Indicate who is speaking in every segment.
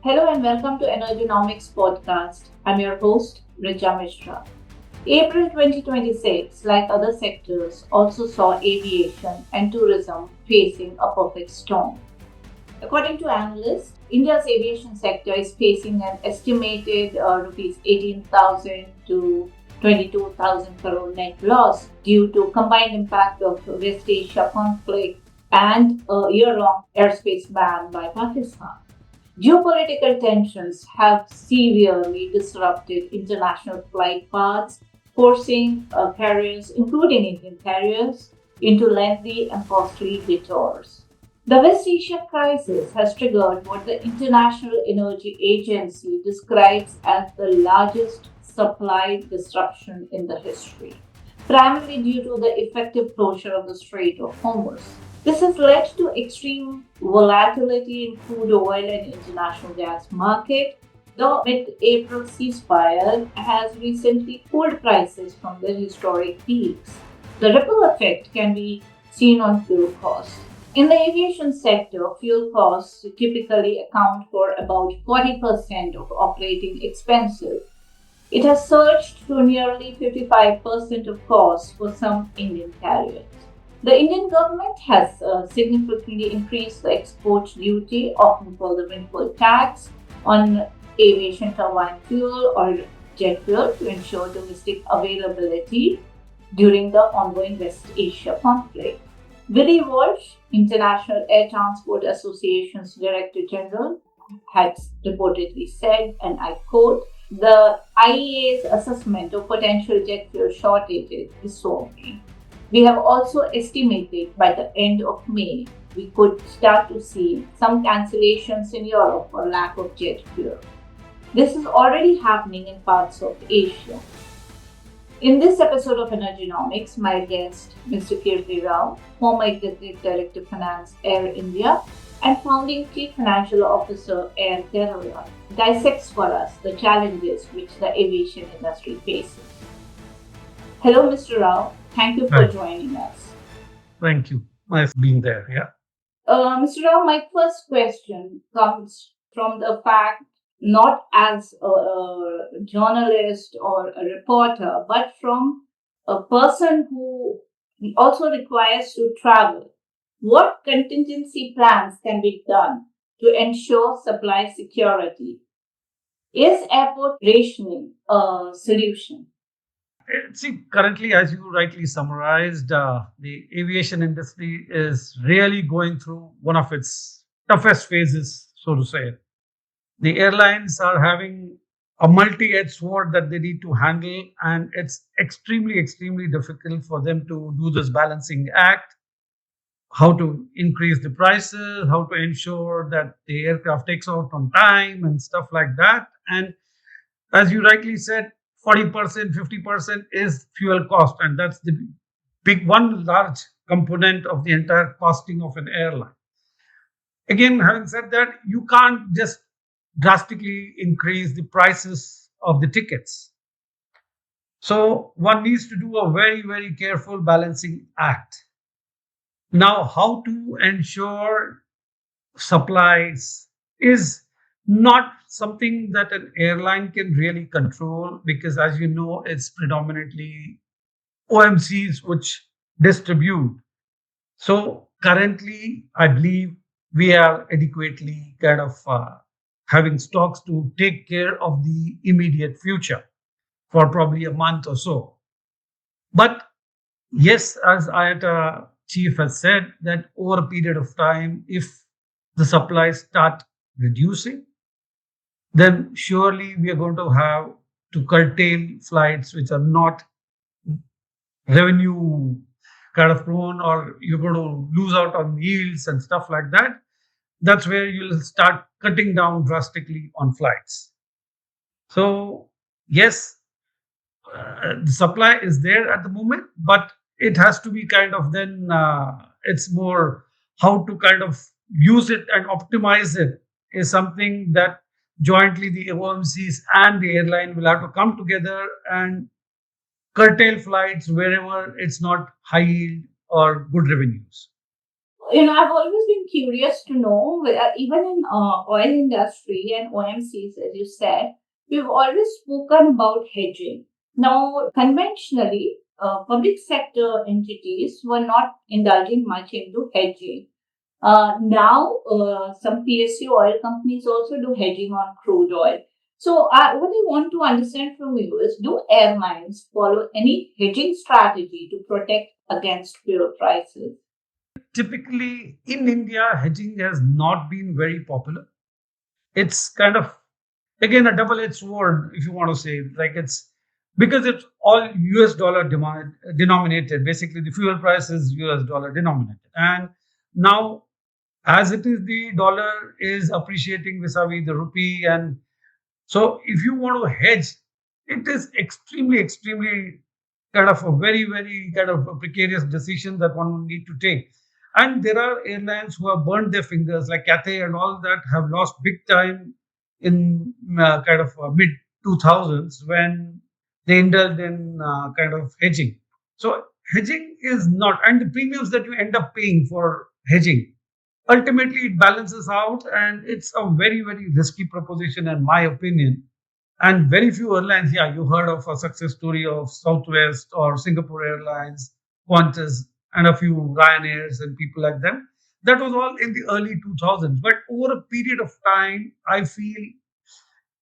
Speaker 1: Hello and welcome to Energonomics podcast. I'm your host, Richa Mishra. April 2026, like other sectors, also saw aviation and tourism facing a perfect storm. According to analysts, India's aviation sector is facing an estimated rupees 18,000 to 22,000 crore net loss due to combined impact of West Asia conflict and a year-long airspace ban by Pakistan. Geopolitical tensions have severely disrupted international flight paths, forcing carriers, including Indian carriers, into lengthy and costly detours. The West Asia crisis has triggered what the International Energy Agency describes as the largest supply disruption in the history, primarily due to the effective closure of the Strait of Hormuz. This has led to extreme volatility in crude oil and international gas market. The mid-April ceasefire has recently cooled prices from their historic peaks. The ripple effect can be seen on fuel costs. In the aviation sector, fuel costs typically account for about 40% of operating expenses. It has surged to nearly 55% of costs for some Indian carriers. The Indian government has significantly increased the export duty, often called the windfall tax, on aviation turbine fuel or jet fuel to ensure domestic availability during the ongoing West Asia conflict. Willie Walsh, International Air Transport Association's Director General, has reportedly said, and I quote, the IEA's assessment of potential jet fuel shortages is sobering. We have also estimated by the end of May, we could start to see some cancellations in Europe for lack of jet fuel. This is already happening in parts of Asia. In this episode of Energonomics, my guest, Mr. Kirti Rao, former Executive Director Finance, Air India, and founding Chief Financial Officer, Air Kerala, dissects for us the challenges which the aviation industry faces. Hello, Mr. Rao. Thank you for joining us.
Speaker 2: Thank you. Nice being there. Yeah.
Speaker 1: Mr. Rao, my first question comes from the fact not as a journalist or a reporter, but from a person who also requires to travel. What contingency plans can be done to ensure supply security? Is airport rationing a solution?
Speaker 2: See, currently, as you rightly summarized, the aviation industry is really going through one of its toughest phases, so to say. The airlines are having a multi-edged sword that they need to handle, and it's extremely, extremely difficult for them to do this balancing act. How to increase the prices, how to ensure that the aircraft takes off on time, and stuff like that. And as you rightly said, 40%, 50% is fuel cost, and that's the big one large component of the entire costing of an airline. Again, having said that, you can't just drastically increase the prices of the tickets. So one needs to do a very, very careful balancing act. Now, how to ensure supplies is not something that an airline can really control because, as you know, it's predominantly OMCs which distribute. So currently, I believe we are adequately kind of having stocks to take care of the immediate future for probably a month or so. But yes, as IATA chief has said, that over a period of time, if the supplies start reducing, then surely we are going to have to curtail flights which are not revenue kind of prone, or you're going to lose out on yields and stuff like that. That's where you'll start cutting down drastically on flights. So, yes, the supply is there at the moment, but it has to be kind of then, it's more how to kind of use it and optimize it is something that jointly the OMCs and the airline will have to come together and curtail flights wherever it's not high yield or good revenues.
Speaker 1: I've always been curious to know, even in oil industry and OMCs, as you said, we've always spoken about hedging. Now, conventionally, public sector entities were not indulging much into hedging. Now, some PSU oil companies also do hedging on crude oil. So, what I want to understand from you is, do airlines follow any hedging strategy to protect against fuel prices?
Speaker 2: Typically, in India, hedging has not been very popular. It's kind of, again, a double-edged sword, if you want to say. Like, it's because it's all US dollar denominated. Basically, the fuel price is US dollar denominated. And now, as it is, the dollar is appreciating vis-a-vis the rupee. And so, if you want to hedge, it is extremely, extremely kind of a very, very kind of a precarious decision that one will need to take. And there are airlines who have burned their fingers, like Cathay and all that, have lost big time in kind of mid 2000s when they indulged in kind of hedging. So hedging is not, and the premiums that you end up paying for hedging, ultimately it balances out, and it's a very, very risky proposition in my opinion. And very few airlines, yeah, you heard of a success story of Southwest or Singapore Airlines, Qantas, and a few Ryanairs and people like them. That was all in the early 2000s. But over a period of time, I feel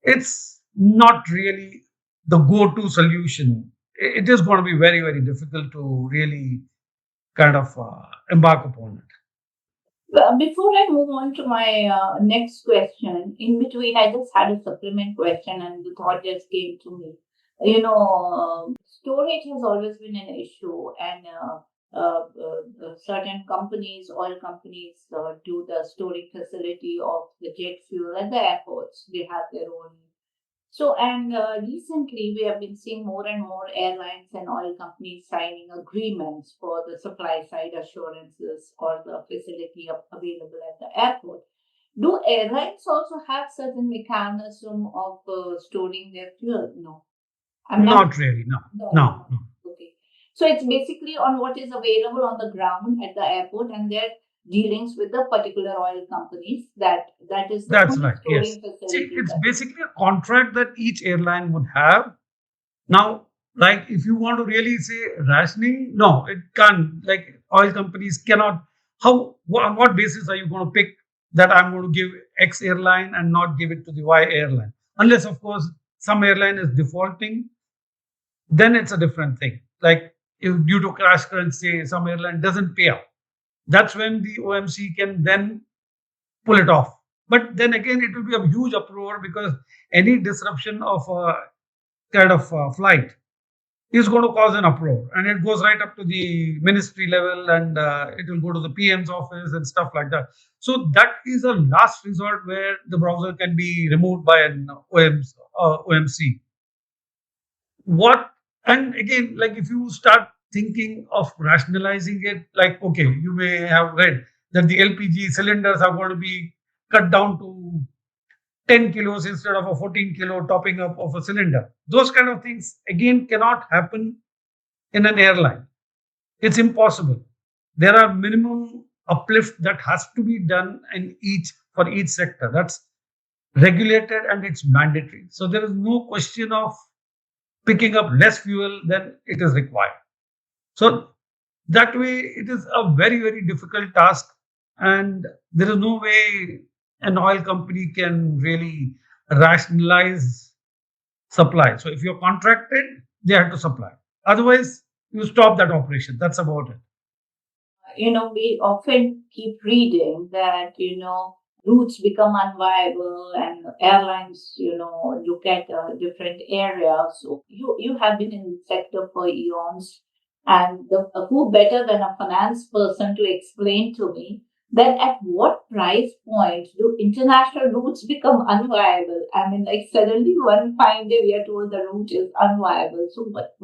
Speaker 2: it's not really the go to solution. It is going to be very, very difficult to really kind of embark upon it.
Speaker 1: Before I move on to my next question, in between, I just had a supplement question and the thought just came to me. Storage has always been an issue, and certain companies, oil companies, do the storage facility of the jet fuel at the airports. They have their own. So, and recently we have been seeing more and more airlines and oil companies signing agreements for the supply side assurances or the facility available at the airport. Do airlines also have certain mechanism of storing their fuel? No, I'm not.
Speaker 2: Not really, no,
Speaker 1: No, no,
Speaker 2: no,
Speaker 1: no.
Speaker 2: no.
Speaker 1: Okay. So it's basically on what is available on the ground at the airport and their dealings with the particular oil companies. That is the
Speaker 2: That's
Speaker 1: only
Speaker 2: right, yes.
Speaker 1: storing
Speaker 2: See,
Speaker 1: facility
Speaker 2: it's
Speaker 1: that.
Speaker 2: basically a contract that each airline would have. Now, like if you want to really say rationing, no, it can't. Like oil companies cannot. On what basis are you going to pick that I'm going to give X airline and not give it to the Y airline? Unless, of course, some airline is defaulting, then it's a different thing. Like if due to crash currency, some airline doesn't pay out. That's when the OMC can then pull it off. But then again, it will be a huge uproar because any disruption of a kind of flight is going to cause an uproar, and it goes right up to the ministry level, and it will go to the PM's office and stuff like that. So that is a last resort where the browser can be removed by an OMC. What, and again, like if you start thinking of rationalizing it, like okay, you may have read that the LPG cylinders are going to be cut down to 10 kilos instead of a 14 kilo topping up of a cylinder. Those kind of things again cannot happen in an airline. It's impossible. There are minimum uplift that has to be done in each for each sector. That's regulated and it's mandatory. So there is no question of picking up less fuel than it is required. So that way it is a very, very difficult task, and there is no way an oil company can really rationalize supply. So if you're contracted, they have to supply. Otherwise, you stop that operation. That's about it.
Speaker 1: We often keep reading that, routes become unviable and airlines, look at different areas. So you have been in the sector for eons, and who better than a finance person to explain to me that at what price point do international routes become unviable? I mean, like suddenly one fine day we are told the route is unviable. So, what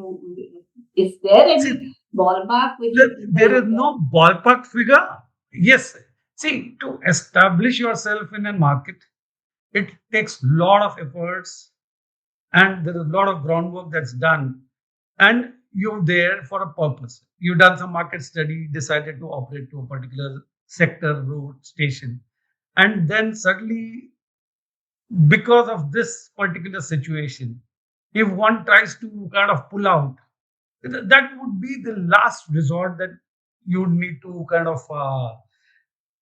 Speaker 1: is there
Speaker 2: See,
Speaker 1: any ballpark which you
Speaker 2: there
Speaker 1: people
Speaker 2: is
Speaker 1: look at?
Speaker 2: no ballpark figure. Yes. See, to establish yourself in a market, it takes a lot of efforts, and there is a lot of groundwork that's done, and you're there for a purpose. You've done some market study, decided to operate to a particular sector, road, station. And then suddenly, because of this particular situation, if one tries to kind of pull out, that would be the last resort that you would need to kind of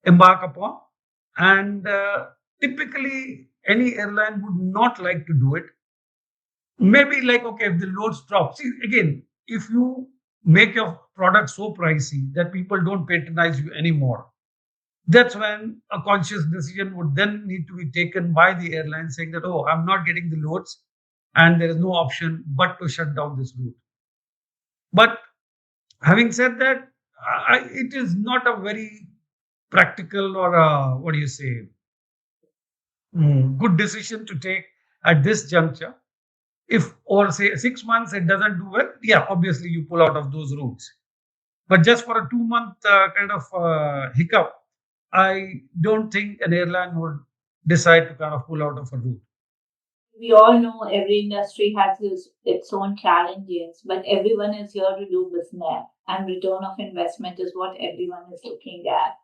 Speaker 2: embark upon. And typically, any airline would not like to do it. Maybe like, okay, if the loads drop, see, again, if you make your product so pricey that people don't patronize you anymore, that's when a conscious decision would then need to be taken by the airline saying that, oh, I'm not getting the loads and there is no option but to shut down this route. But having said that, it is not a very practical or what do you say, good decision to take at this juncture. If, or say, 6 months it doesn't do well, yeah, obviously you pull out of those routes. But just for a 2 month kind of hiccup, I don't think an airline would decide to kind of pull out of a route.
Speaker 1: We all know every industry has its own challenges, but everyone is here to do business, and return of investment is what everyone is looking at.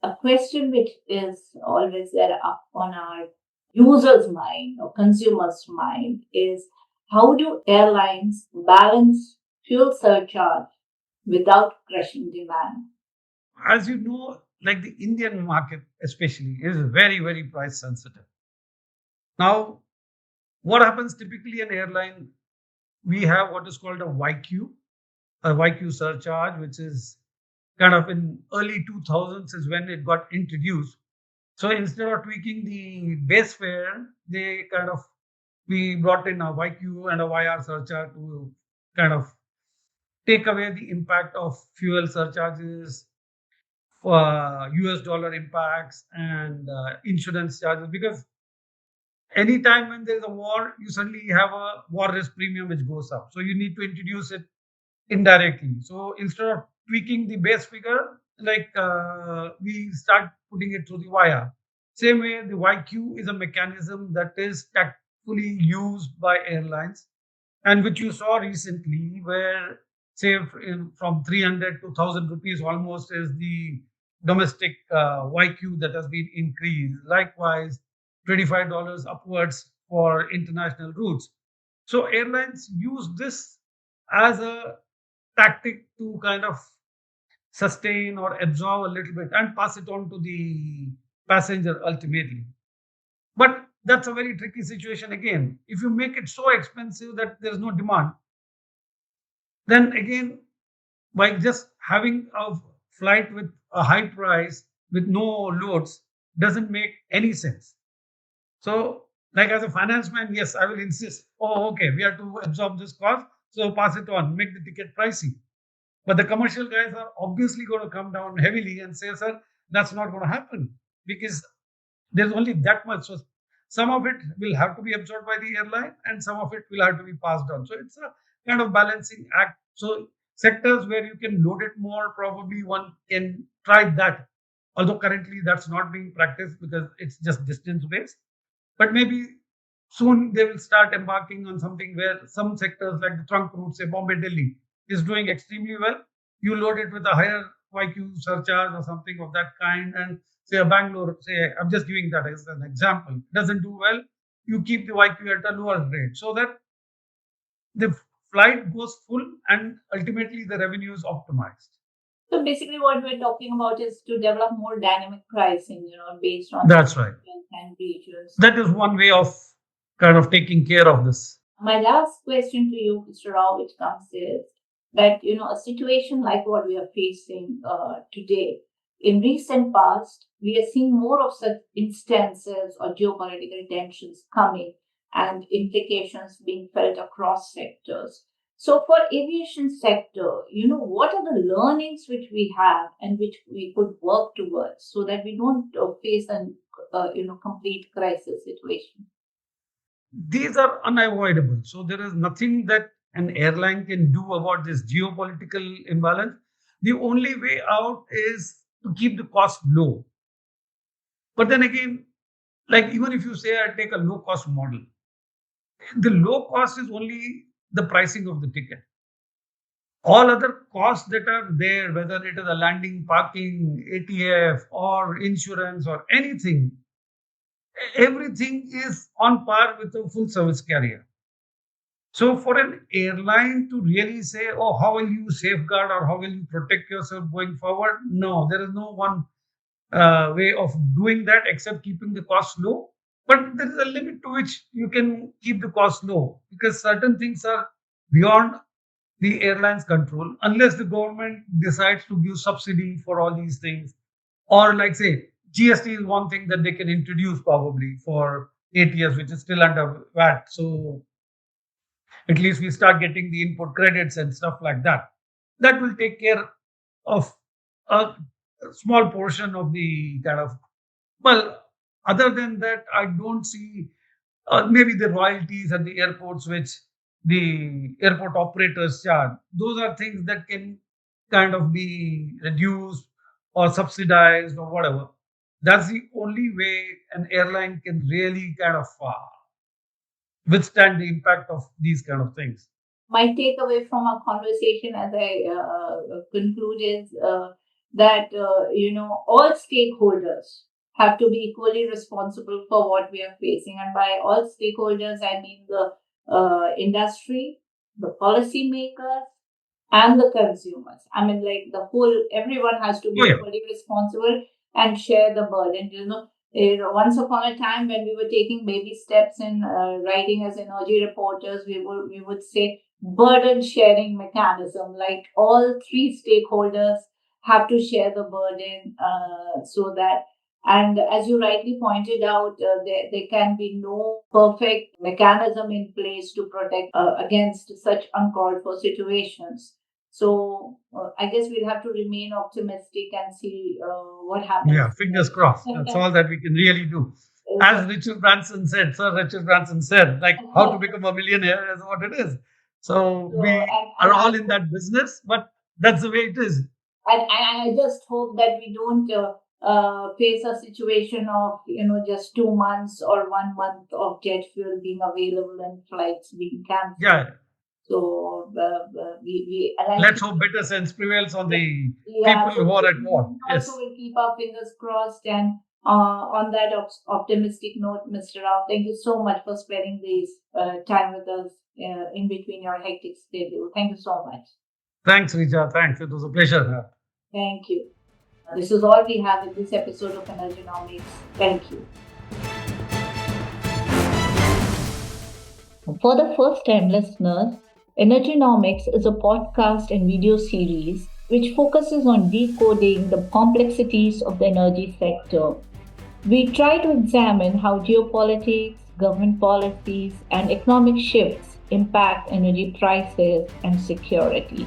Speaker 1: A question which is always there up on our user's mind or consumer's mind is, how do airlines balance fuel surcharge without crushing demand?
Speaker 2: As you know, like the Indian market, especially, is very, very price sensitive. Now, what happens typically in airline, we have what is called a YQ surcharge, which is kind of in early 2000s is when it got introduced. So instead of tweaking the base fare, they kind of, we brought in a YQ and a YR surcharge to kind of take away the impact of fuel surcharges, US dollar impacts, and insurance charges. Because anytime when there's a war, you suddenly have a war risk premium which goes up. So you need to introduce it indirectly. So instead of tweaking the base figure, like we start putting it through the wire. Same way, the YQ is a mechanism that is tactfully used by airlines, and which you saw recently, where say from 300 to 1,000 rupees almost is the domestic YQ that has been increased. Likewise, $25 upwards for international routes. So airlines use this as a tactic to kind of sustain or absorb a little bit and pass it on to the passenger ultimately. But that's a very tricky situation again. If you make it so expensive that there's no demand, then again, by just having a flight with a high price with no loads doesn't make any sense. So, like as a finance man, yes, I will insist, oh, okay, we have to absorb this cost, so pass it on, make the ticket pricey. But the commercial guys are obviously going to come down heavily and say, sir, that's not going to happen because there's only that much. So some of it will have to be absorbed by the airline and some of it will have to be passed on. So it's a kind of balancing act. So sectors where you can load it more, probably one can try that. Although currently that's not being practiced because it's just distance based. But maybe soon they will start embarking on something where some sectors like the trunk route, say Bombay, Delhi, is doing extremely well. You load it with a higher YQ surcharge or something of that kind, and say a Bangalore, say I'm just giving that as an example, doesn't do well. You keep the YQ at a lower rate so that the flight goes full and ultimately the revenue is optimized.
Speaker 1: So basically, what we're talking about is to develop more dynamic pricing, based on
Speaker 2: That's right.
Speaker 1: and regions.
Speaker 2: That is one way of kind of taking care of this.
Speaker 1: My last question to you, Mr. Rao, which comes is that, a situation like what we are facing today, in recent past, we are seeing more of such instances or geopolitical tensions coming and implications being felt across sectors. So for aviation sector, what are the learnings which we have and which we could work towards so that we don't face an complete crisis situation?
Speaker 2: These are unavoidable. So there is nothing that an airline can do about this geopolitical imbalance. The only way out is to keep the cost low. But then again, like even if you say I take a low cost model, the low cost is only the pricing of the ticket. All other costs that are there, whether it is a landing, parking, ATF, or insurance, or anything, everything is on par with a full service carrier. So, for an airline to really say, oh, how will you safeguard or how will you protect yourself going forward? No, there is no one way of doing that except keeping the cost low. But there is a limit to which you can keep the cost low because certain things are beyond the airline's control unless the government decides to give subsidy for all these things. Or, like, say, GST is one thing that they can introduce probably for ATS, which is still under VAT. So, at least we start getting the input credits and stuff like that. That will take care of a small portion of the kind of, well, other than that, I don't see maybe the royalties at the airports, which the airport operators charge. Those are things that can kind of be reduced or subsidized or whatever. That's the only way an airline can really kind of withstand the impact of these kind of things.
Speaker 1: My takeaway from our conversation as I conclude is that all stakeholders have to be equally responsible for what we are facing, and by all stakeholders I mean the industry, the policymakers, and the consumers. I mean, like the whole, everyone has to be
Speaker 2: Oh, yeah.
Speaker 1: equally responsible and share the burden. Once upon a time when we were taking baby steps in writing as energy reporters, we would say burden sharing mechanism. Like all three stakeholders have to share the burden, so that. And as you rightly pointed out, there can be no perfect mechanism in place to protect against such uncalled for situations. So I guess we'll have to remain optimistic and see what happens.
Speaker 2: Yeah, fingers crossed. That's all that we can really do. As Richard Branson said, Sir Richard Branson said, like, how to become a millionaire is what it is. So we are all in that business, but that's the way it is.
Speaker 1: And I just hope that we don't face a situation of just 2 months or 1 month of jet fuel being available and flights being cancelled.
Speaker 2: Yeah.
Speaker 1: So
Speaker 2: let's hope better sense prevails on the people who are at war. Yes.
Speaker 1: Also, we'll keep our fingers crossed. And on that optimistic note, Mr. Rao, thank you so much for spending this time with us in between your hectic schedule. Thank you so much.
Speaker 2: Thanks, Richa. Thanks. It was a pleasure.
Speaker 1: Thank you. This is all we have in this episode of Energonomics. Thank you. For the first-time listeners, Energonomics is a podcast and video series which focuses on decoding the complexities of the energy sector. We try to examine how geopolitics, government policies, and economic shifts impact energy prices and security.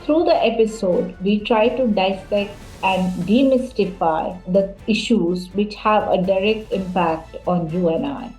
Speaker 1: Through the episode, we try to dissect and demystify the issues which have a direct impact on you and I.